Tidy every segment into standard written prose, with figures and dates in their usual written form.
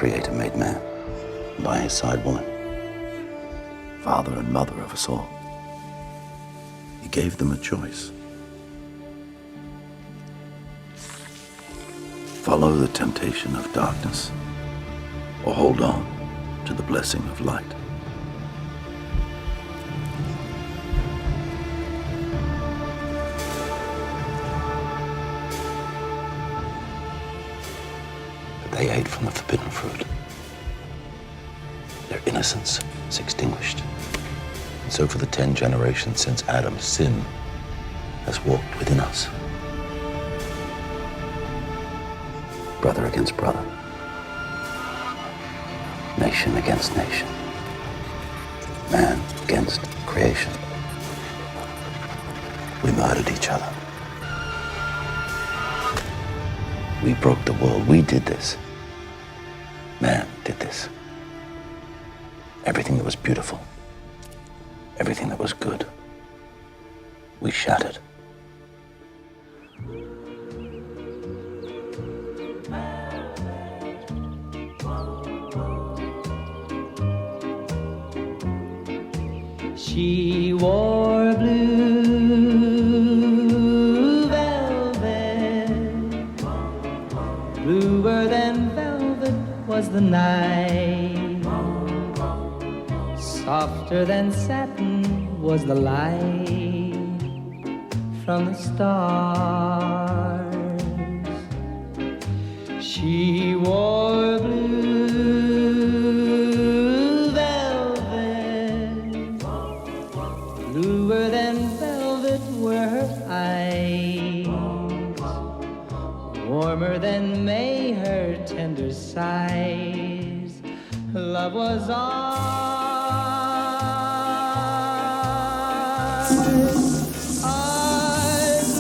Creator made man, and by his side woman, father and mother of us all. He gave them a choice. Follow the temptation of darkness, or hold on to the blessing of light. But they ate from the forbidden fruit. Their innocence is extinguished. And so for the 10 generations since Adam, sin has walked within us. Brother against brother. Nation against nation. Man against creation. We murdered each other. We broke the world. We did this. Man did this. Everything that was beautiful, everything that was good, we shattered. She wore blue velvet, bluer than velvet was the night, softer than satin was the light from the stars. She wore blue velvet, bluer than velvet were her eyes, warmer than May her tender sighs. Love was ours,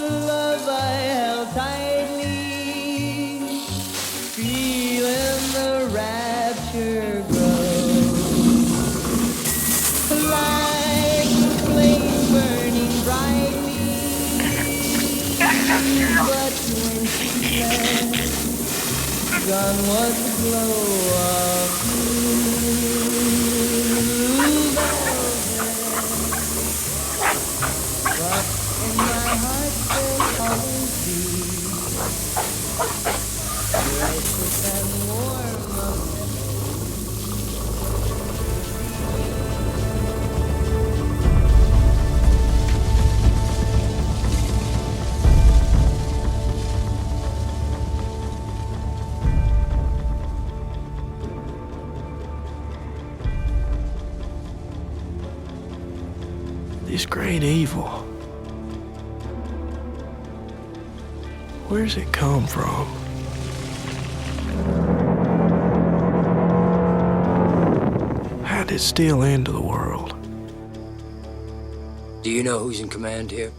love I held tightly, feeling the rapture grow, like the flame burning brightly. But when she left, gone was the glow of blue velvet. But in my heart there'll always be gracious and warm of This great evil, where's it come from? How did it steal into the world? Do you know who's in command here?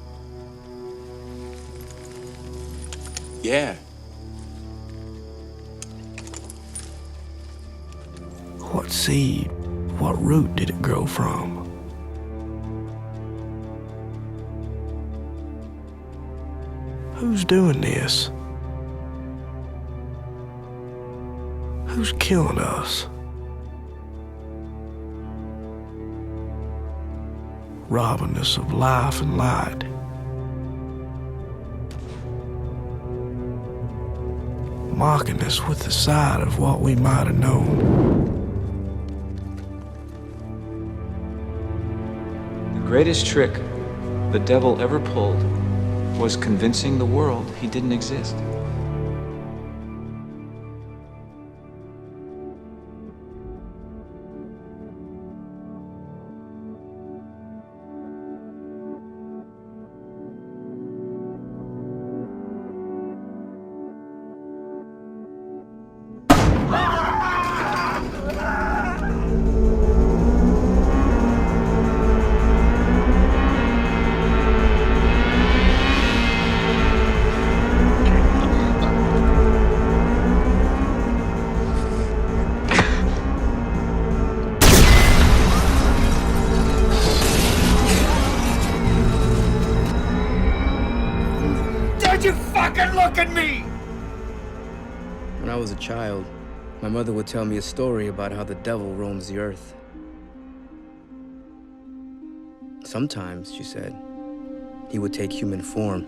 Yeah. What seed, what root did it grow from? Who's doing this? Who's killing us? Robbing us of life and light. Mocking us with the sight of what we might have known. The greatest trick the devil ever pulled was convincing the world he didn't exist. Don't you fucking look at me! When I was a child, My mother would tell me a story about how the devil roams the earth. Sometimes, she said, he would take human form.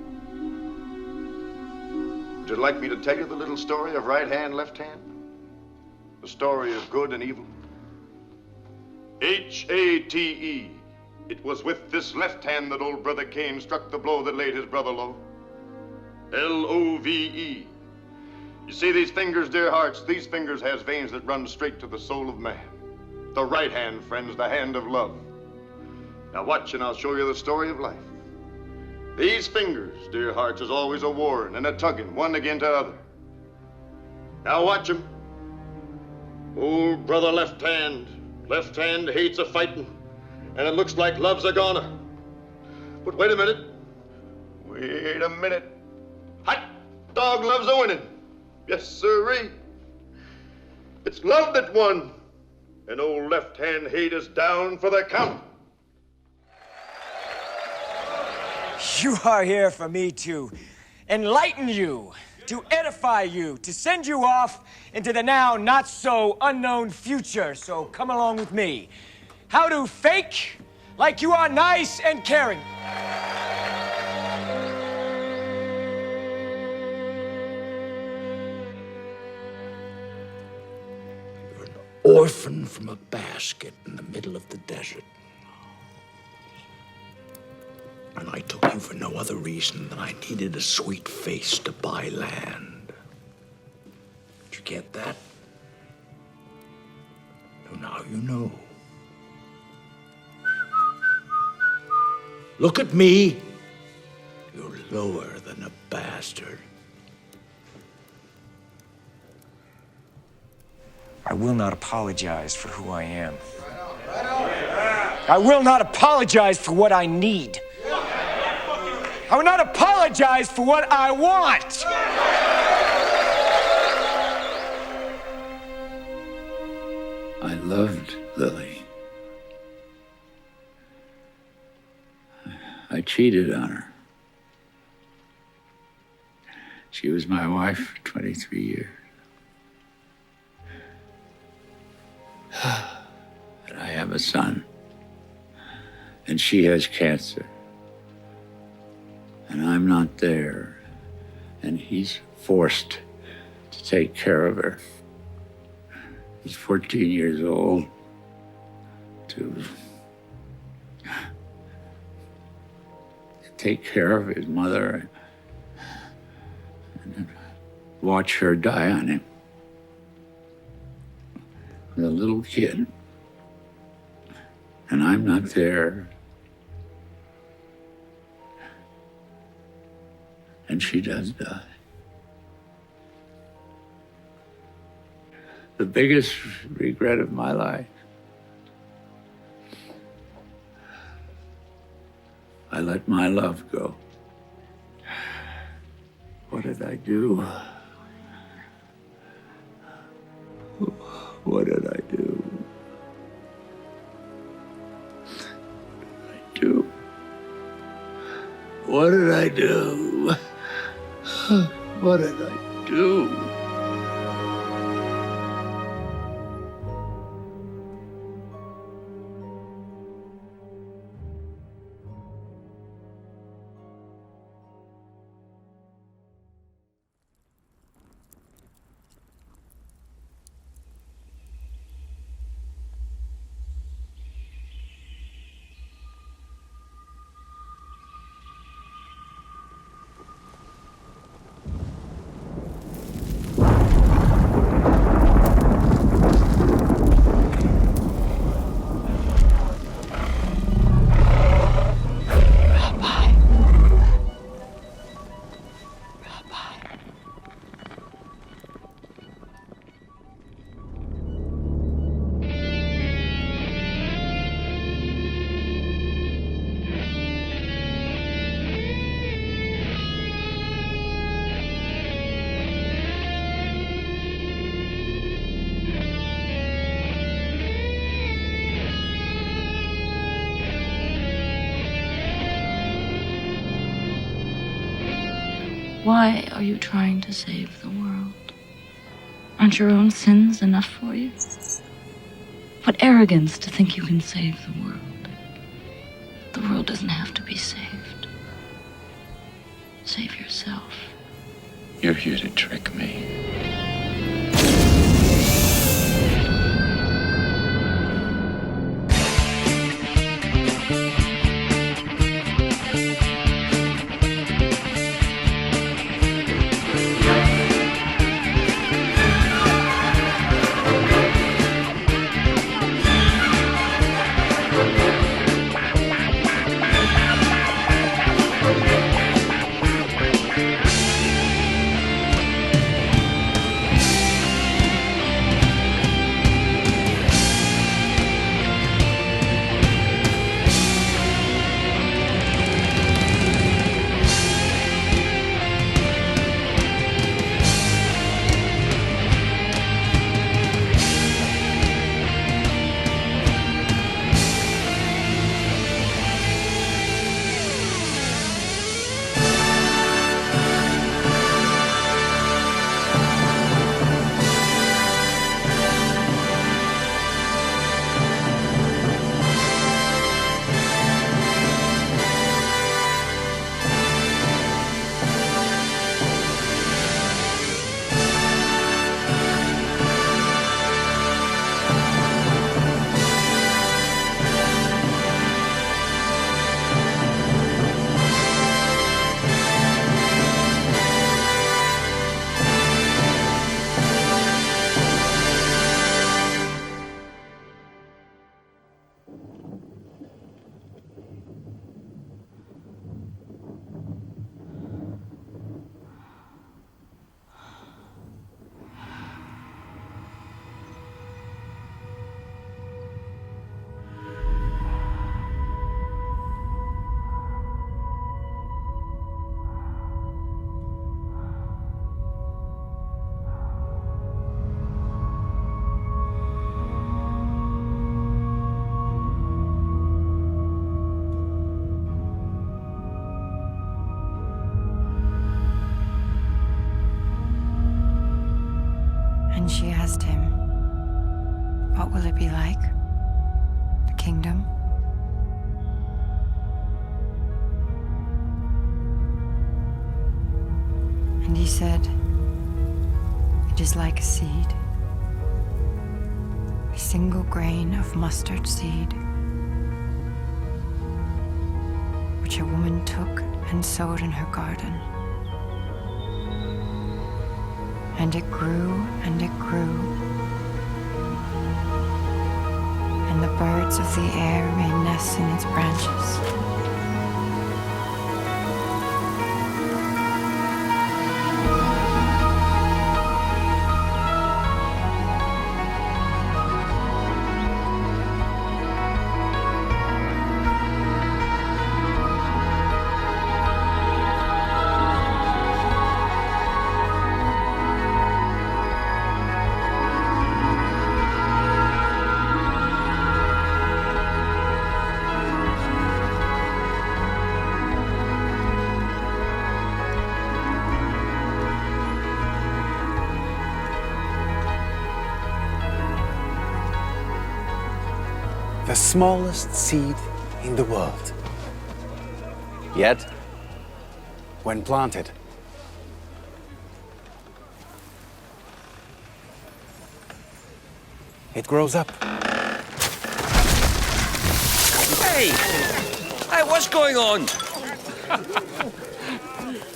Would you like me to tell you the little story of right hand, left hand? The story of good and evil? H-A-T-E. It was with this left hand that old brother Cain struck the blow that laid his brother low. L-O-V-E. You see these fingers, dear hearts, these fingers has veins that run straight to the soul of man. The right hand, friends, the hand of love. Now watch and I'll show you the story of life. These fingers, dear hearts, is always a warring and a tugging, one against the other. Now watch 'em. Old brother left hand hates a fighting, and it looks like love's a goner. But wait a minute. Wait a minute. Hot dog loves a winning. Yes, sirree. It's love that won, and old left hand hate is down for the count. You are here for me to enlighten you, to edify you, to send you off into the now not so unknown future. So come along with me. How to fake like you are nice and caring. You're an orphan from a basket in the middle of the desert. And I took you for no other reason than I needed a sweet face to buy land. Did you get that? So now you know. Look at me. You're lower than a bastard. I will not apologize for who I am. I will not apologize for what I need. I will not apologize for what I want. I loved Lily. I cheated on her. She was my wife for 23 years. And I have a son. And she has cancer. And I'm not there. And he's forced to take care of her. He's 14 years old. To take care of his mother and watch her die on him. The little kid. And I'm not there. And she does die. The biggest regret of my life. I let my love go. What did I do? What did I do? What did I do? What did I do? Why are you trying to save the world? Aren't your own sins enough for you? What arrogance to think you can save the world. The world doesn't have to be saved. Save yourself. You're here to trick me. And she asked him, "What will it be like? The kingdom?" And he said, "It is like a seed, a single grain of mustard seed, which a woman took and sowed in her garden. And it grew and it grew, and the birds of the air made nests in its branches. The smallest seed in the world. Yet, when planted, it grows up. Hey! Hey, what's going on?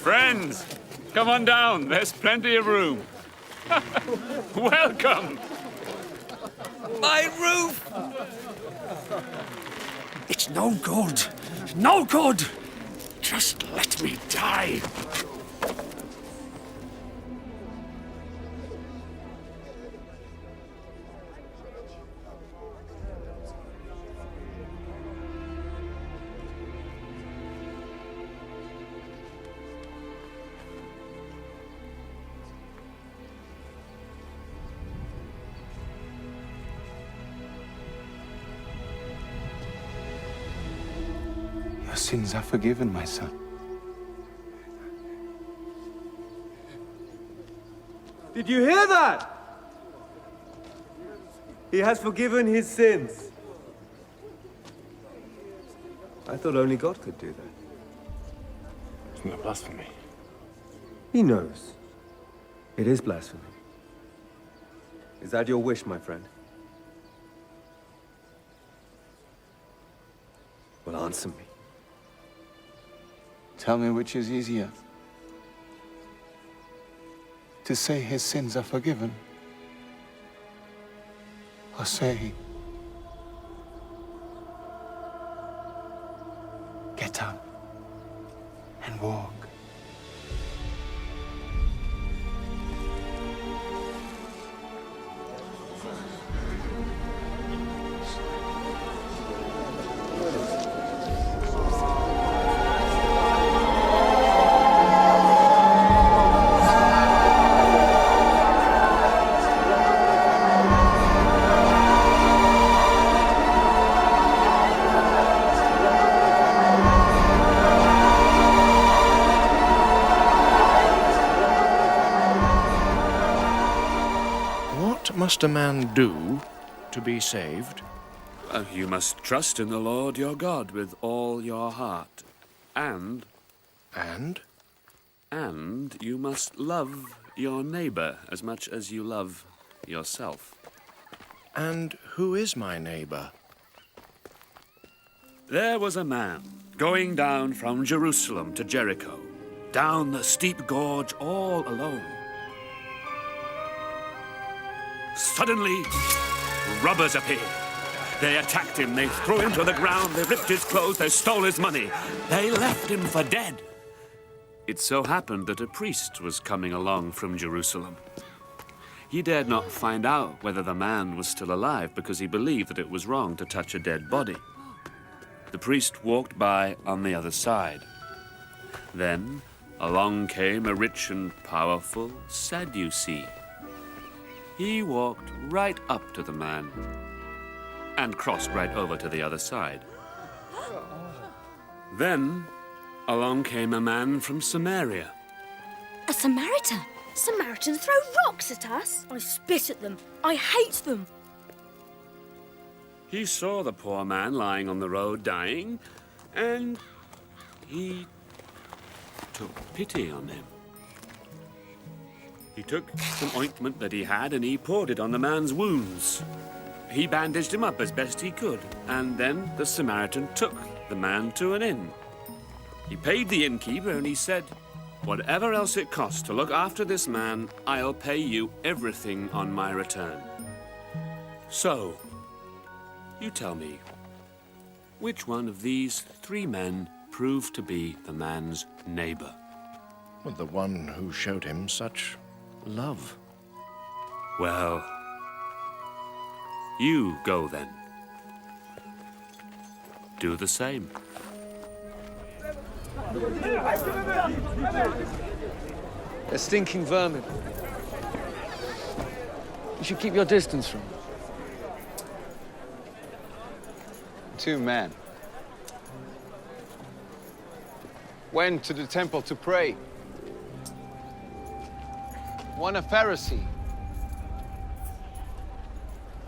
Friends, come on down. There's plenty of room. Welcome. My roof! It's no good. No good. Just let me die. Your sins are forgiven, my son. Did you hear that? He has forgiven his sins. I thought only God could do that. Isn't that blasphemy? He knows. It is blasphemy. Is that your wish, my friend? Well, answer me. Tell me which is easier. To say his sins are forgiven, or say, get up and walk. What must a man do to be saved? You must trust in the Lord your God with all your heart. And you must love your neighbor as much as you love yourself. And who is my neighbor? There was a man going down from Jerusalem to Jericho, down the steep gorge all alone. Suddenly, robbers appeared. They attacked him, they threw him to the ground, they ripped his clothes, they stole his money. They left him for dead. It so happened that a priest was coming along from Jerusalem. He dared not find out whether the man was still alive because he believed that it was wrong to touch a dead body. The priest walked by on the other side. Then along came a rich and powerful Sadducee. He walked right up to the man and crossed right over to the other side. Then along came a man from Samaria. A Samaritan? Samaritans throw rocks at us. I spit at them. I hate them. He saw the poor man lying on the road dying, and he took pity on him. He took some ointment that he had and he poured it on the man's wounds. He bandaged him up as best he could, and then the Samaritan took the man to an inn. He paid the innkeeper and he said, "Whatever else it costs to look after this man, I'll pay you everything on my return." So, you tell me, which one of these three men proved to be the man's neighbor? Well, the one who showed him such love. Well, you go then. Do the same. They're stinking vermin. You should keep your distance from them. Two men went to the temple to pray. One a Pharisee,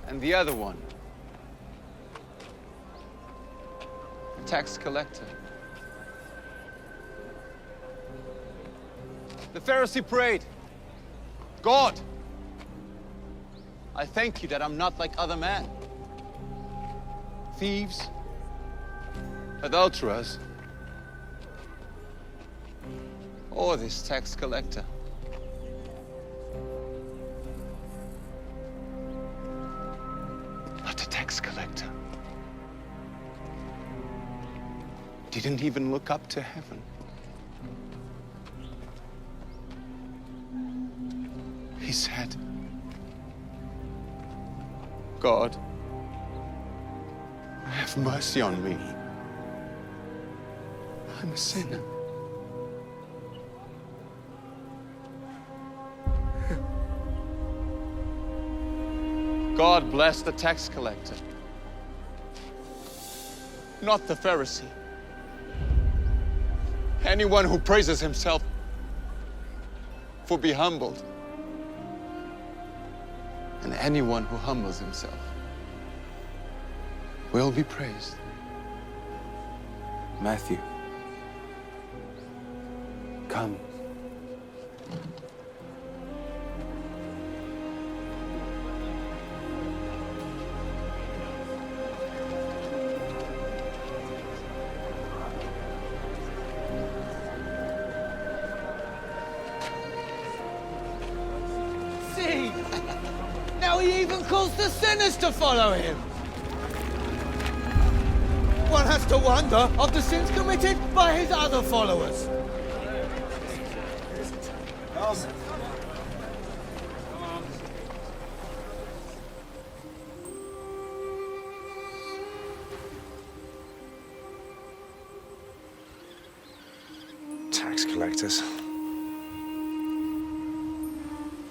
and the other one a tax collector. The Pharisee prayed, "God, I thank you that I'm not like other men. Thieves, adulterers, or this tax collector." But the tax collector didn't even look up to heaven. He said, "God, have mercy on me. I'm a sinner." God bless the tax collector, not the Pharisee. Anyone who praises himself will be humbled, And anyone who humbles himself will be praised. Matthew, come. See? Now he even calls the sinners to follow him. One has to wonder of the sins committed by his other followers. Tax collectors.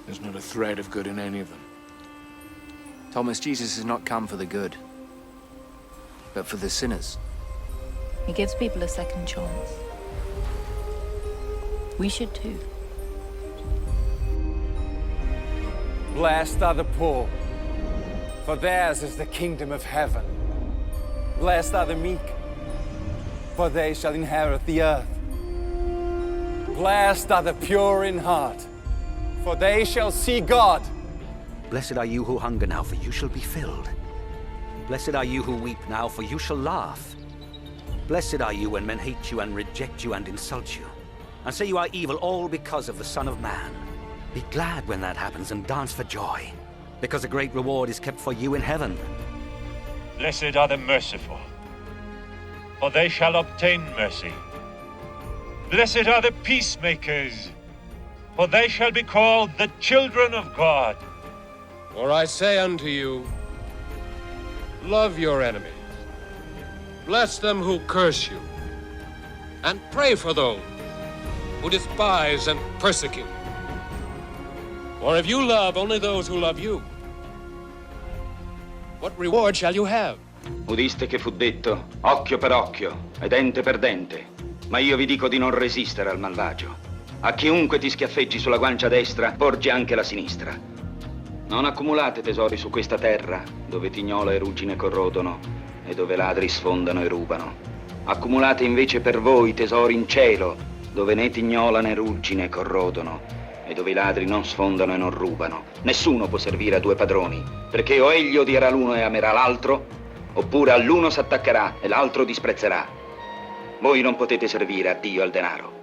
There's not a thread of good in any of them. Thomas, Jesus has not come for the good, but for the sinners. He gives people a second chance. We should too. Blessed are the poor, for theirs is the kingdom of heaven. Blessed are the meek, for they shall inherit the earth. Blessed are the pure in heart, for they shall see God. Blessed are you who hunger now, for you shall be filled. Blessed are you who weep now, for you shall laugh. Blessed are you when men hate you and reject you and insult you, and say you are evil all because of the Son of Man. Be glad when that happens and dance for joy, because a great reward is kept for you in heaven. Blessed are the merciful, for they shall obtain mercy. Blessed are the peacemakers, for they shall be called the children of God. For I say unto you, love your enemies, bless them who curse you, and pray for those who despise and persecute. For if you love only those who love you, what reward shall you have? Udiste che fu detto, occhio per occhio e dente per dente. Ma io vi dico di non resistere al malvagio. A chiunque ti schiaffeggi sulla guancia destra, porgi anche la sinistra. Non accumulate tesori su questa terra, dove tignola e ruggine corrodono, e dove ladri sfondano e rubano. Accumulate invece per voi tesori in cielo, dove né tignola né ruggine corrodono, e dove i ladri non sfondano e non rubano. Nessuno può servire a due padroni, perché o egli odierà l'uno e amerà l'altro, oppure all'uno s'attaccherà e l'altro disprezzerà. Voi non potete servire a Dio e al denaro.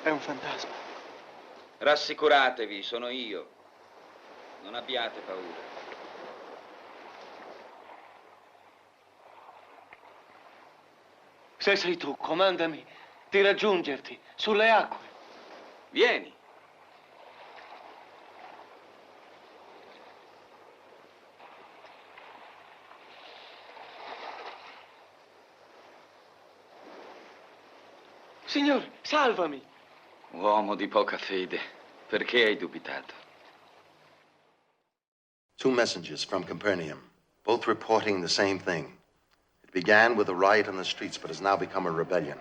È un fantasma. Rassicuratevi, sono io. Non abbiate paura. Se sei tu, comandami di raggiungerti sulle acque. Vieni. Signore, salvami! Uomo di poca fede, perché hai dubitato? Two messengers from Capernaum, both reporting the same thing. It began with a riot in the streets, but has now become a rebellion.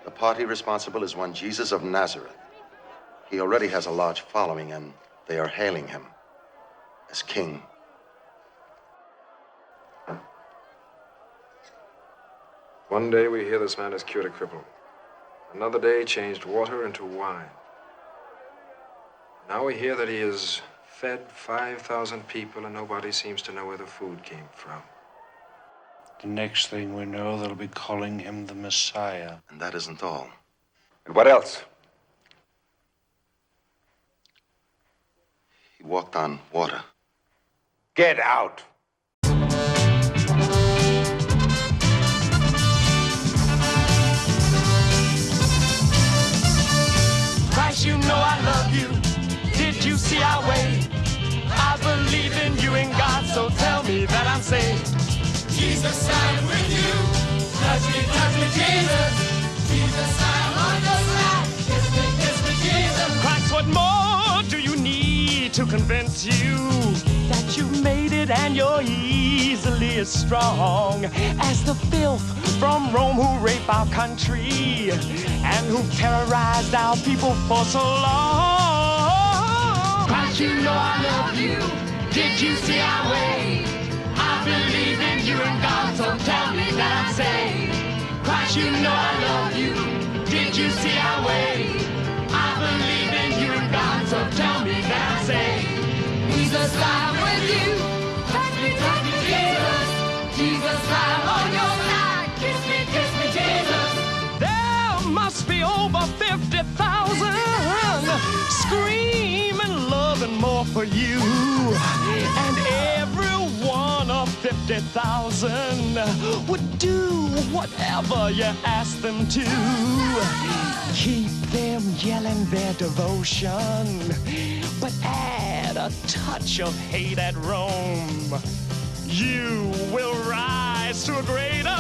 The party responsible is one Jesus of Nazareth. He already has a large following, and they are hailing him as king. One day we hear this man has cured a cripple. Another day changed water into wine. Now we hear that he has fed 5,000 people and nobody seems to know where the food came from. The next thing we know, they'll be calling him the Messiah. And that isn't all. And what else? He walked on water. Get out! Christ, you know I love you. Did you see our way? I believe in you and God, so tell me that I'm saved. Jesus, I'm with you. Touch me, Jesus. Jesus, I'm on your side. Kiss me, Jesus. Christ, what more do you need to convince you that you made it and you're easily as strong as the filth from Rome who raped our country and who terrorized our people for so long? Christ, you know I love you. Did you see our way? I believe in you and God, so tell me that I'm saved. Christ, you know I love you. Did you see our way? I believe in you and God, so tell me that I'm saved. Jesus, I'm with you. Touch me, Jesus. Jesus, I'm on your side. Kiss me, Jesus. There must be over 50,000 screaming, loving more for you. And every one of 50,000 would do whatever you ask them to. Keep them yelling their devotion, but add a touch of hate at Rome. You will rise to a greater